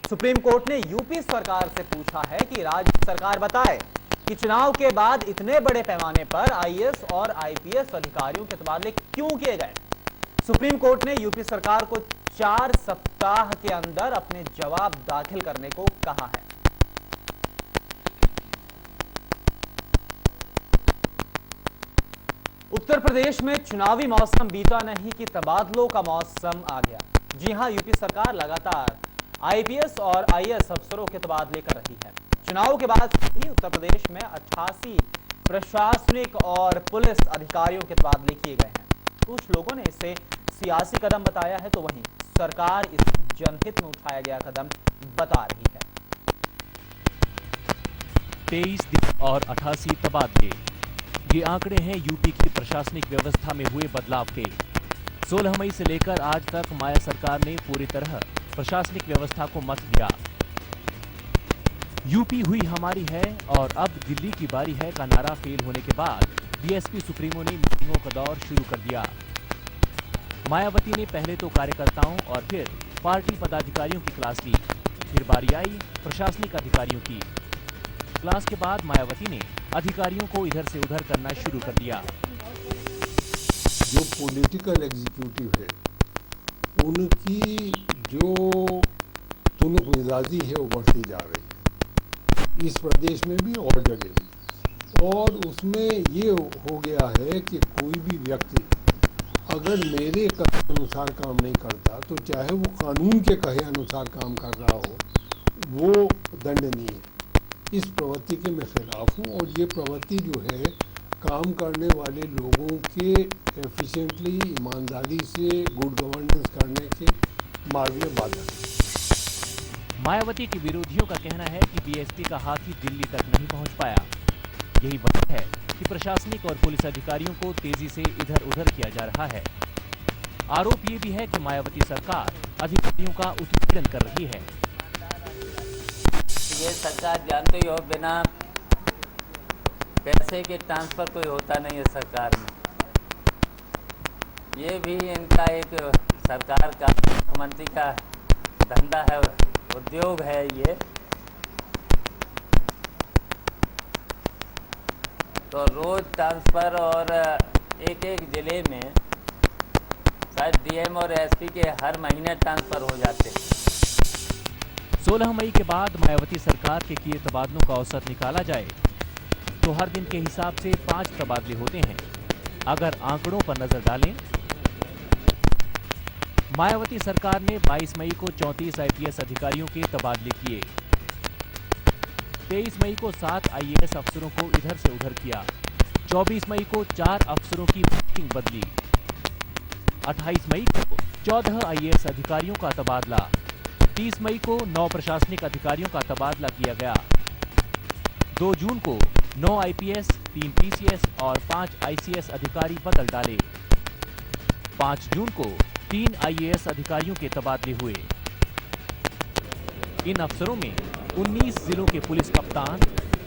Supreme court ने UP सरकार से पूछा है कि राज्य सरकार बताए कि चुनाव के बाद इतने बड़े पैमाने पर आईएएस और आईपीएस अधिकारियों के तबादले क्यों किए गए। सुप्रीम कोर्ट ने यूपी सरकार को 4 सप्ताह के अंदर अपने जवाब दाखिल करने को कहा है। उत्तर प्रदेश में चुनावी मौसम बीता नहीं कि तबादलों का मौसम आ गया। जी हां, यूपी सरकार लगातार आईपीएस और आईएएस अफसरों के तबादले कर रही है। चुनाव के बाद ही उत्तर प्रदेश में 88 प्रशासनिक और पुलिस अधिकारियों के तबादले किए गए हैं। कुछ लोगों ने इसे सियासी कदम बताया है, तो वहीं सरकार इस जनहित में उठाया गया कदम बता रही है। 23 दिन और 88 तबादले, ये आंकड़े हैं यूपी की प्रशासनिक व्यवस्था में हुए बदलाव के। 16 मई से लेकर आज तक माया सरकार ने पूरी तरह प्रशासनिक व्यवस्था को मत दिया। यूपी हुई हमारी है और अब दिल्ली की बारी है का नारा फेल होने के बाद बीएसपी सुप्रीमो ने मीटिंगों का दौर शुरू कर दिया। मायावती ने पहले तो कार्यकर्ताओं और फिर पार्टी पदाधिकारियों की क्लास ली, फिर बारी आई प्रशासनिक अधिकारियों की। क्लास के बाद मायावती ने अधिकारियों को इधर से उधर करना शुरू कर दिया। जो पॉलिटिकल एग्जीक्यूटिव है उनकी जो तुनक मिजाजी है वो बढ़ती जा रही है, इस प्रदेश में भी और जगह भी। और उसमें ये हो गया है कि कोई भी व्यक्ति अगर मेरे कहे अनुसार काम नहीं करता तो चाहे वो कानून के कहे अनुसार काम कर रहा हो, वो दंडनीय है। इस प्रवृत्ति के मैं खिलाफ हूँ और ये प्रवृत्ति जो है काम करने वाले लोगों के एफिशिएंटली ईमानदारी से गुड गवर्नेंस करने के मार्ग में बाधा है। मायावती के विरोधियों का कहना है कि बीएसपी का हाथ ही दिल्ली तक नहीं पहुंच पाया। यही वजह है कि प्रशासनिक और पुलिस अधिकारियों को तेजी से इधर उधर किया जा रहा है। आरोप ये भी है कि मायावती सरकार अधिकारियों का उत्पीड़न कर रही है। ये सरकार जानते ही हो, बिना पैसे के ट्रांसफर कोई होता नहीं है सरकार में। ये भी इनका एक सरकार का मुख्यमंत्री का धंधा है, उद्योग है ये। तो रोज ट्रांसफर और एक एक जिले में शायद डीएम और एसपी के हर महीने ट्रांसफर हो जाते हैं। 16 मई के बाद मायावती सरकार के किए तबादलों का औसत निकाला जाए तो हर दिन के हिसाब से 5 तबादले होते हैं। अगर आंकड़ों पर नजर डालें, मायावती सरकार ने 22 मई को 34 आईपीएस अधिकारियों के तबादले किए। 23 मई को 7 आईएएस अफसरों को इधर से उधर किया। 24 मई को 4 अफसरों की पोस्टिंग बदली। 28 मई को 14 आईएएस अधिकारियों का तबादला। 30 मई को 9 प्रशासनिक अधिकारियों का तबादला किया गया। 2 जून को 9 आईपीएस, 3 पीसीएस और 5 आईसीएस अधिकारी बदल डाले। 5 जून को 3 आईएएस अधिकारियों के तबादले हुए। इन अफसरों में 19 जिलों के पुलिस कप्तान,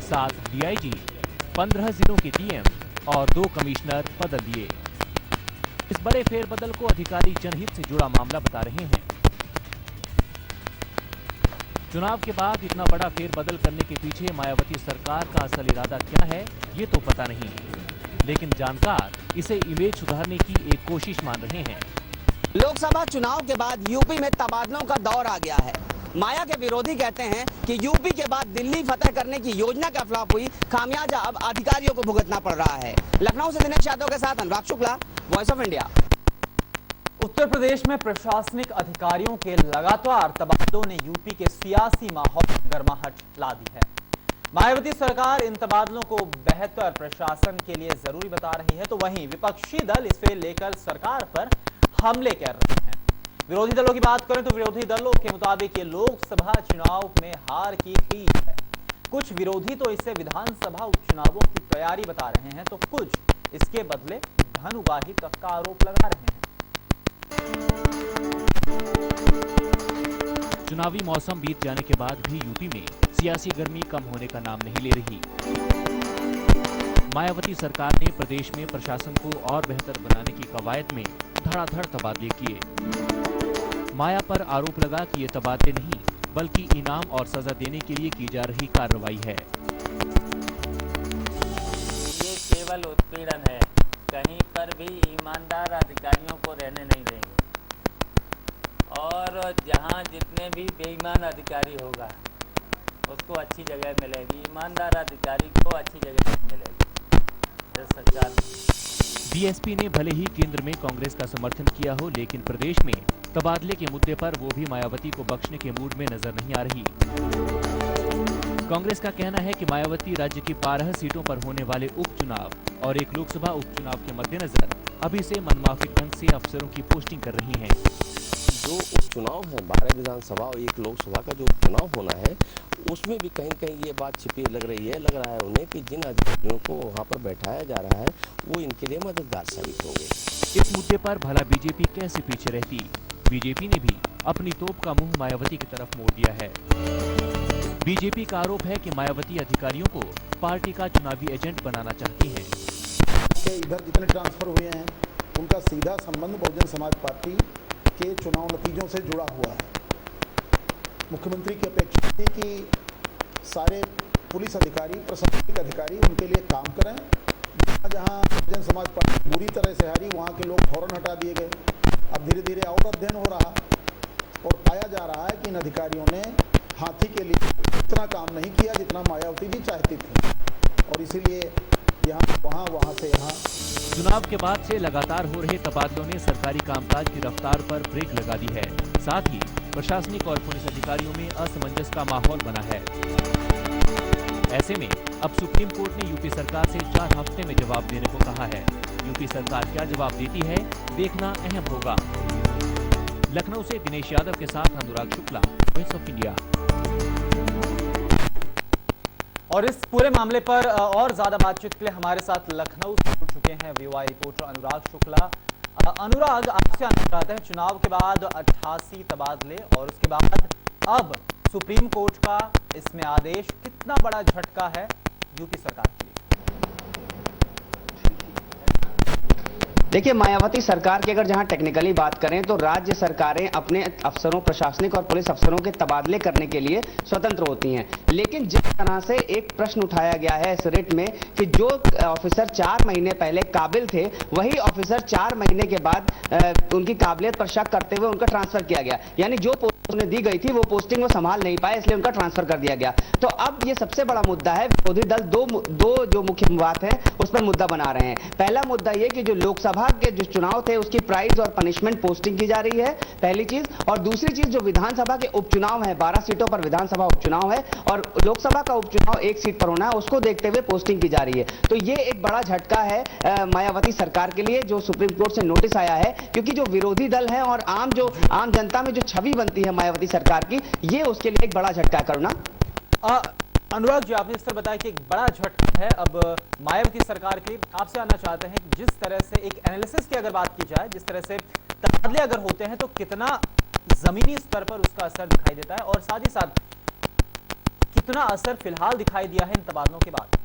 7 डीआईजी, 15 जिलों के डीएम और 2 कमिश्नर बदल दिए। इस बड़े फेरबदल को अधिकारी जनहित से जुड़ा मामला बता रहे हैं। चुनाव के बाद इतना बड़ा फेरबदल करने के पीछे मायावती सरकार का असल इरादा क्या है, ये तो पता नहीं, लेकिन जानकार इसे इमेज सुधारने की एक कोशिश मान रहे हैं। लोकसभा चुनाव के बाद यूपी में तबादलों का दौर आ गया है। माया के विरोधी कहते हैं कि यूपी के बाद दिल्ली फतह करने की योजना का फ्लॉप हुई, खामियाजा अब अधिकारियों को भुगतना पड़ रहा है। लखनऊ से दिनेश यादव के साथ अनुराग Shukla, voice of India. Uttar Pradesh में प्रशासनिक अधिकारियों के लगातार तबादलों ने यूपी के सियासी माहौल में गर्माहट ला दी है। मायावती सरकार इन तबादलों को बेहतर प्रशासन के लिए जरूरी बता रही है, तो वहीं विपक्षी दल इसे लेकर सरकार पर हमले कर रहे हैं। विरोधी दलों की बात करें तो विरोधी दलों के मुताबिक ये लोकसभा चुनाव में हार की खींच है। कुछ विरोधी तो इसे विधानसभा उपचुनावों की तैयारी बता रहे हैं, तो कुछ इसके बदले धन उगाही तक का आरोप लगा रहे हैं। चुनावी मौसम बीत जाने के बाद भी यूपी में सियासी गर्मी कम होने का नाम नहीं ले रही। मायावती सरकार ने प्रदेश में प्रशासन को और बेहतर बनाने की कवायद में धड़ाधड़ तबादले किए। माया पर आरोप लगा कि ये तबादले नहीं बल्कि इनाम और सजा देने के लिए की जा रही कार्रवाई है। ये केवल उत्पीड़न है, कहीं पर भी ईमानदार अधिकारियों को रहने नहीं देंगे और जहां जितने भी बेईमान अधिकारी होगा उसको अच्छी जगह मिलेगी, ईमानदार अधिकारी को अच्छी जगह नहीं मिलेगी। इस सरकार बीएसपी ने भले ही केंद्र में कांग्रेस का समर्थन किया हो, लेकिन प्रदेश में तबादले के मुद्दे पर वो भी मायावती को बख्शने के मूड में नजर नहीं आ रही। कांग्रेस का कहना है कि मायावती राज्य की 12 सीटों पर होने वाले उपचुनाव और एक लोकसभा उपचुनाव के मद्देनजर अभी से मनमाफिक ढंग से अफसरों की पोस्टिंग कर रही हैं। जो उपचुनाव है 12 विधानसभा और एक लोकसभा का जो उपचुनाव होना है, उसमें भी कहीं कहीं ये बात छिपी लग रहा है उन्हें कि जिन अधिकारियों को वहाँ पर बैठाया जा रहा है वो इनके लिए मददगार साबित होंगे। इस मुद्दे पर भला बीजेपी कैसे पीछे रहती? बीजेपी ने भी अपनी तोप का मुंह मायावती की तरफ मोड़ दिया है। बीजेपी का आरोप है कि मायावती अधिकारियों को पार्टी का चुनावी एजेंट बनाना चाहती है। इधर जितने ट्रांसफर हुए हैं उनका सीधा संबंध बहुजन समाज पार्टी के चुनाव नतीजों से जुड़ा हुआ है। मुख्यमंत्री की अपेक्षा थी कि सारे पुलिस अधिकारी, प्रशासनिक अधिकारी उनके लिए काम करें। जहां बहुजन समाज पार्टी बुरी तरह से हारी, वहां के लोग फौरन हटा दिए गए। अब धीरे धीरे और अध्ययन हो रहा और पाया जा रहा है कि इन अधिकारियों ने हाथी के लिए इतना काम नहीं किया जितना मायावती जी चाहती थी और इसीलिए यहाँ वहाँ से यहाँ। चुनाव के बाद से लगातार हो रहे तबादलों ने सरकारी कामकाज की रफ्तार पर ब्रेक लगा दी है। साथ ही प्रशासनिक और पुलिस अधिकारियों में असमंजस का माहौल बना है। ऐसे में अब सुप्रीम कोर्ट ने यूपी सरकार से 4 हफ्ते में जवाब देने को कहा है। यूपी सरकार क्या जवाब देती है, देखना अहम होगा। लखनऊ से दिनेश यादव के साथ अनुराग शुक्ला, वॉइस ऑफ इंडिया। और इस पूरे मामले पर और ज्यादा बातचीत के लिए हमारे साथ लखनऊ से जुड़ चुके हैं वीओआई रिपोर्टर अनुराग शुक्ला। अनुराग, आपसे जानना चाहते हैं, चुनाव के बाद 88 तबादले और उसके बाद अब सुप्रीम कोर्ट का इसमें आदेश, कितना बड़ा झटका है यूपी सरकार के लिए? देखिए, मायावती सरकार की अगर जहां टेक्निकली बात करें तो राज्य सरकारें अपने अफसरों, प्रशासनिक और पुलिस अफसरों के तबादले करने के लिए स्वतंत्र होती हैं। लेकिन जिस तरह से एक प्रश्न उठाया गया है इस रिट में कि जो ऑफिसर 4 महीने पहले काबिल थे, वही ऑफिसर 4 महीने के बाद उनकी काबिलियत पर शक करते हुए उनका ट्रांसफर किया गया। यानी जो पोस्ट उन्हें दी गई थी वो पोस्टिंग वो संभाल नहीं पाए, इसलिए उनका ट्रांसफर कर दिया गया। तो अब ये सबसे बड़ा मुद्दा है। विरोधी दल दो जो मुख्य बात है उस पर मुद्दा बना रहे हैं। पहला मुद्दा ये कि जो लोकसभा के जो चुनाव थे उसकी प्राइज और पनिशमेंट पोस्टिंग की जा रही है, पहली चीज। और दूसरी चीज, जो विधानसभा के उपचुनाव है, 12 सीटों पर विधानसभा उपचुनाव है और लोकसभा का उपचुनाव 1 सीट पर होना है, उसको देखते हुए पोस्टिंग की जा रही है। तो ये एक बड़ा झटका है मायावती सरकार के लिए, जो सुप्रीम कोर्ट से नोटिस आया है। क्योंकि जो विरोधी दल है और आम जनता में जो छवि बनती है मायावती सरकार की, ये उसके लिए एक बड़ा झटका है। करुणा, अनुराग जी, आपने इस तरह बताया कि एक बड़ा झटका है अब मायावती सरकार के लिए। आपसे जानना चाहते हैं कि जिस तरह से एक एनालिसिस की अगर बात की जाए, जिस तरह से तबादले अगर होते हैं तो कितना जमीनी स्तर पर उसका असर दिखाई देता है और साथ ही साथ कितना असर फिलहाल दिखाई दिया है इन तबादलों के बाद?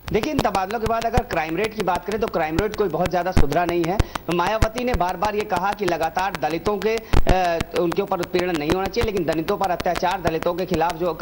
देखिए, इन तबादलों के बाद अगर क्राइम रेट की बात करें तो क्राइम रेट कोई बहुत ज्यादा सुधरा नहीं है। मायावती ने बार बार ये कहा कि लगातार दलितों के उनके ऊपर उत्पीड़न नहीं होना चाहिए, लेकिन दलितों पर अत्याचार, दलितों के खिलाफ जो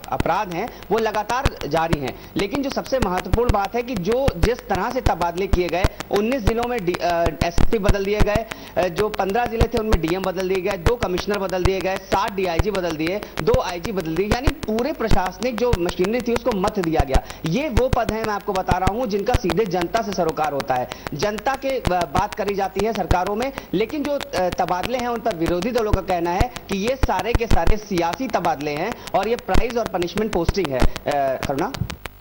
अपराध हैं वो लगातार जारी हैं। लेकिन जो सबसे महत्वपूर्ण बात है कि जो जिस तरह से तबादले किए गए, 19 जिलों में एसपी बदल दिए गए, जो 15 जिले थे उनमें डीएम बदल दिए गए, 2 कमिश्नर बदल दिए गए, 7 डीआईजी बदल दिए, 2 आईजी बदल दिए। यानी पूरे प्रशासनिक जो मशीनरी थी उसको मत दिया गया। ये वो पद है, मैं आपको बता रहा हूं, जिनका सीधे जनता से सरोकार होता है। जनता के बात करी जाती है सरकारों में, लेकिन जो तबादले हैं उन पर विरोधी दलों का कहना है कि ये सारे के सारे सियासी तबादले हैं और ये प्राइज और पनिशमेंट पोस्टिंग है। करुणा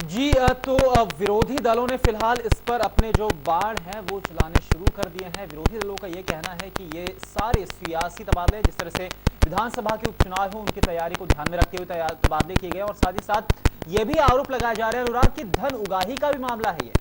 जी, तो विरोधी दलों ने फिलहाल इस पर अपने जो बाढ़ हैं वो चलाने शुरू कर दिए हैं। विरोधी दलों का ये कहना है कि ये सारे सियासी तबादले, जिस तरह से विधानसभा के उपचुनाव हो उनकी तैयारी को ध्यान में रखते हुए तबादले किए गए और साथ ही साथ ये भी आरोप लगाया जा रहा है अनुराग कि धन उगाही का भी मामला है ये।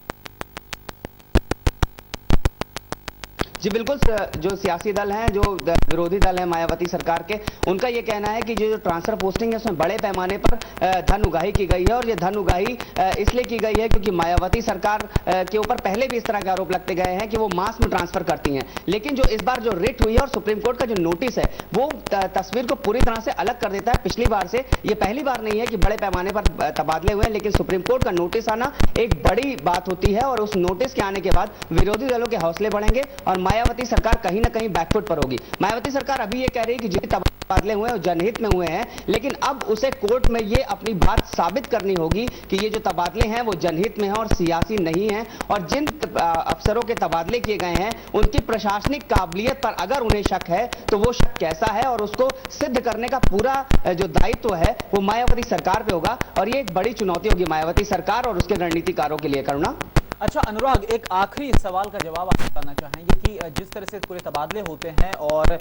जी बिल्कुल, जो सियासी दल हैं, जो विरोधी दल हैं मायावती सरकार के, उनका ये कहना है कि जो ट्रांसफर पोस्टिंग है उसमें बड़े पैमाने पर धन उगाही की गई है। और ये धन उगाही इसलिए की गई है क्योंकि मायावती सरकार के ऊपर पहले भी इस तरह के आरोप लगते गए हैं कि वो मास में ट्रांसफर करती हैं। लेकिन जो इस बार जो रिट हुई है और सुप्रीम कोर्ट का जो नोटिस है वो तस्वीर को पूरी तरह से अलग कर देता है पिछली बार से। ये पहली बार नहीं है कि बड़े पैमाने पर तबादले हुए हैं, लेकिन सुप्रीम कोर्ट का नोटिस आना एक बड़ी बात होती है। और उस नोटिस के आने के बाद विरोधी दलों के हौसले बढ़ेंगे और मायावती सरकार कहीं ना कहीं बैकफुट पर होगी। मायावती सरकार अभी ये कह रही है कि जितने तबादले हुए हैं जनहित में हुए हैं, लेकिन अब उसे कोर्ट में ये अपनी बात साबित करनी होगी कि ये जो तबादले हैं वो जनहित में हैं और सियासी नहीं हैं। और जिन अफसरों के तबादले किए गए हैं उनकी प्रशासनिक काबिलियत पर अगर उन्हें शक है तो वो शक कैसा है और उसको सिद्ध करने का पूरा जो दायित्व है वो मायावती सरकार पे होगा। और ये एक बड़ी चुनौती होगी मायावती सरकार और उसके रणनीतिकारों के लिए। करुणा। अच्छा अनुराग, एक आखिरी सवाल का जवाब आप बताना चाहेंगे कि जिस तरह से पूरे तबादले होते हैं और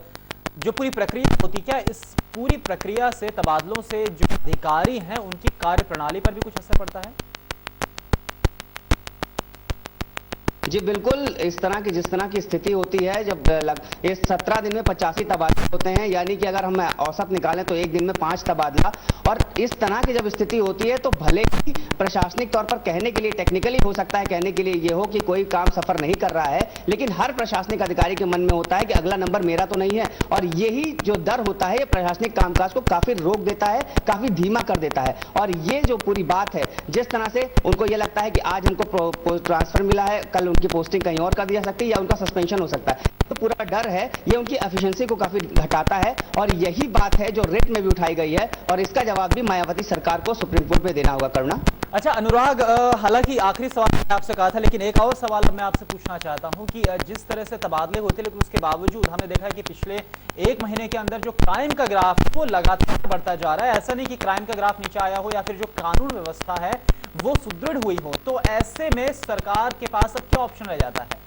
जो पूरी प्रक्रिया होती, क्या इस पूरी प्रक्रिया से, तबादलों से जो अधिकारी हैं उनकी कार्यप्रणाली पर भी कुछ असर पड़ता है? जी बिल्कुल, इस तरह की जिस तरह की स्थिति होती है, जब इस 17 दिन में 85 तबादले होते हैं, यानी कि अगर हम औसत निकालें तो एक दिन में 5 तबादला। और इस तरह की जब स्थिति होती है तो भले ही प्रशासनिक तौर पर कहने के लिए, टेक्निकली हो सकता है कहने के लिए ये हो कि कोई काम सफर नहीं कर रहा है, लेकिन हर प्रशासनिक अधिकारी के मन में होता है कि अगला नंबर मेरा तो नहीं है। और यही जो डर होता है ये प्रशासनिक कामकाज को काफी रोक देता है, काफी धीमा कर देता है। और ये जो पूरी बात है, जिस तरह से उनको ये लगता है कि आज हमको ट्रांसफर मिला है, कल उनकी पोस्टिंग कहीं और कर दी जा सकती है या उनका सस्पेंशन हो सकता है, तो पूरा डर है ये उनकी एफिशिएंसी को काफी घटाता है। और यही बात है जो रिट में भी उठाई गई है और इसका जवाब भी मायावती सरकार को सुप्रीम कोर्ट में देना होगा। करुणा। अच्छा अनुराग, हालांकि आखिरी सवाल मैंने आपसे कहा था, लेकिन एक और सवाल मैं आपसे पूछना चाहता हूं कि जिस तरह से तबादले होते, लेकिन उसके बावजूद हमने देखा है कि पिछले 1 महीने के अंदर जो क्राइम का ग्राफ वो लगातार बढ़ता जा रहा है। ऐसा नहीं कि क्राइम का ग्राफ नीचे आया हो या फिर जो कानून व्यवस्था है वो सुदृढ़ हुई हो, तो ऐसे में सरकार के पास अब क्या ऑप्शन रह जाता है?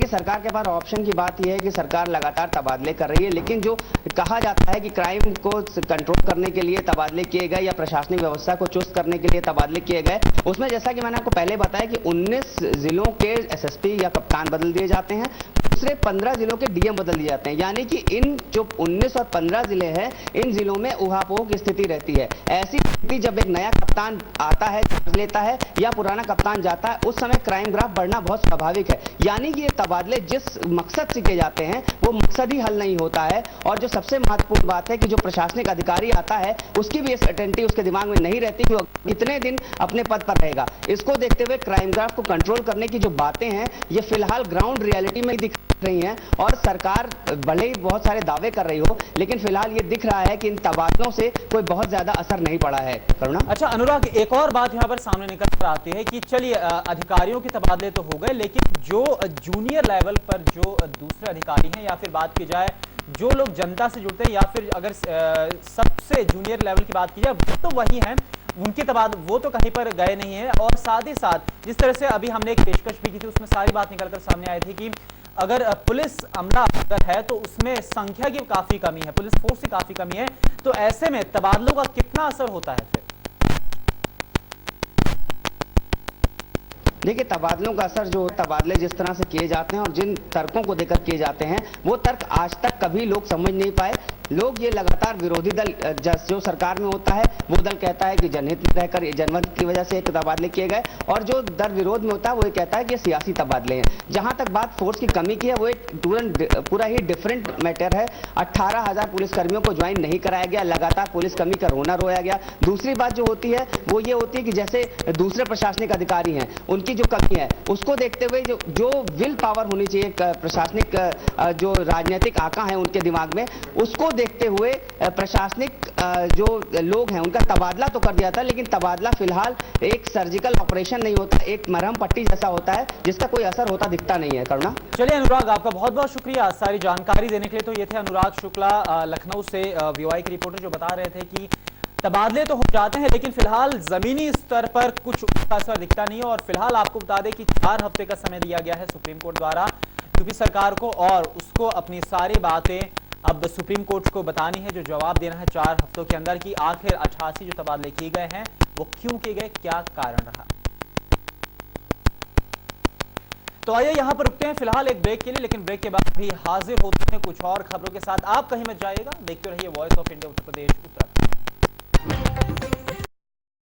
सरकार के पास ऑप्शन की बात यह है कि सरकार लगातार तबादले कर रही है, लेकिन जो कहा जाता है कि क्राइम को कंट्रोल करने के लिए तबादले किए गए या प्रशासनिक व्यवस्था को चुस्त करने के लिए तबादले किए गए, उसमें जैसा कि मैंने आपको पहले बताया कि 19 जिलों के एसएसपी या कप्तान बदल दिए जाते हैं, दूसरे 15 जिलों के डीएम बदल दिए जाते हैं। यानी कि इन जो 19 और 15 जिले हैं, इन जिलों में उहापोह की स्थिति रहती है। ऐसी स्थिति जब एक नया कप्तान आता है, लेता है या पुराना कप्तान जाता है, उस समय क्राइम ग्राफ बढ़ना बहुत स्वाभाविक है। यानी कि ये तबादले जिस मकसद से किए जाते हैं वो मकसद ही हल नहीं होता है। और जो सबसे महत्वपूर्ण बात है कि जो प्रशासनिक अधिकारी आता है उसकी भी सर्टेनिटी उसके दिमाग में नहीं रहती कि वो कितने दिन अपने पद पर रहेगा। इसको देखते हुए क्राइम ग्राफ को कंट्रोल करने की जो बातें हैं ये फिलहाल ग्राउंड रियलिटी में दिख रही हैं। और सरकार भले ही बहुत सारे दावे कर रही हो, लेकिन फिलहाल ये दिख रहा है कि इन तबादलों से कोई बहुत ज्यादा असर नहीं पड़ा है। करुणा। अच्छा अनुराग, एक और बात यहाँ पर सामने निकल कर आती है कि चलिए अधिकारियों के तबादले तो हो गए, लेकिन जो जूनियर लेवल पर जो दूसरे अधिकारी हैं या फिर बात की जाए जो लोग जनता से जुड़ते हैं या फिर अगर सबसे जूनियर लेवल की बात की जाए वो तो वही हैं, उनके तबादले वो तो कहीं पर गए नहीं है। और साथ ही साथ जिस तरह से अभी हमने एक पेशकश भी की थी उसमें सारी बात निकलकर सामने आई थी कि अगर पुलिस अमला अगर है तो उसमें संख्या की काफी कमी है, पुलिस फोर्स की काफी कमी है, तो ऐसे में तबादलों का कितना असर होता है फिर? देखिए, तबादलों का असर जो तबादले जिस तरह से किए जाते हैं और जिन तर्कों को देकर किए जाते हैं वो तर्क आज तक कभी लोग समझ नहीं पाए। लोग ये लगातार विरोधी दल जो सरकार में होता है वो दल कहता है कि जनहित में रहकर जनमत की वजह से एक तबादले किए गए, और जो दल विरोध में होता है वो ये कहता है कि ये सियासी तबादले हैं। जहां तक बात फोर्स की कमी की है वो एक पूरा ही डिफरेंट मैटर है। 18,000 पुलिसकर्मियों को ज्वाइन नहीं कराया गया, लगातार पुलिस कमी का रोना रोया गया। दूसरी बात जो होती है वो ये होती है कि जैसे दूसरे प्रशासनिक अधिकारी हैं उनकी जो कमी है उसको देखते हुए जो विल पावर होनी चाहिए प्रशासनिक जो राजनीतिक आका है उनके दिमाग में, उसको देखते हुए प्रशासनिक जो लोग हैं उनका तबादला तो कर दिया था, लेकिन तबादला फिलहाल एक सर्जिकल ऑपरेशन नहीं होता, एक मरहम पट्टी जैसा होता है जिसका कोई असर होता दिखता नहीं है। करुणा। चलिए अनुराग, आपका बहुत बहुत शुक्रिया सारी जानकारी देने के लिए। तो ये थे अनुराग शुक्ला लखनऊ से वीओआई के रिपोर्टर जो बता रहे थे कि तबादले तो हो जाते हैं लेकिन फिलहाल जमीनी स्तर पर कुछ उसका असर दिखता नहीं है। और फिलहाल आपको बता दें कि 4 हफ्ते का समय दिया गया है सुप्रीम कोर्ट द्वारा यूपी सरकार को, और उसको अपनी सारी बातें अब सुप्रीम कोर्ट को बतानी है, जो जवाब देना है 4 हफ्तों के अंदर कि आखिर 88 जो तबादले किए गए हैं वो क्यों किए गए, क्या कारण रहा। तो आइए यहां पर रुकते हैं फिलहाल एक ब्रेक के लिए, लेकिन ब्रेक के बाद भी हाजिर होते हैं कुछ और खबरों के साथ। आप कहीं मत जाइएगा, देखते रहिए voice of India Uttar Pradesh Uttarakhand.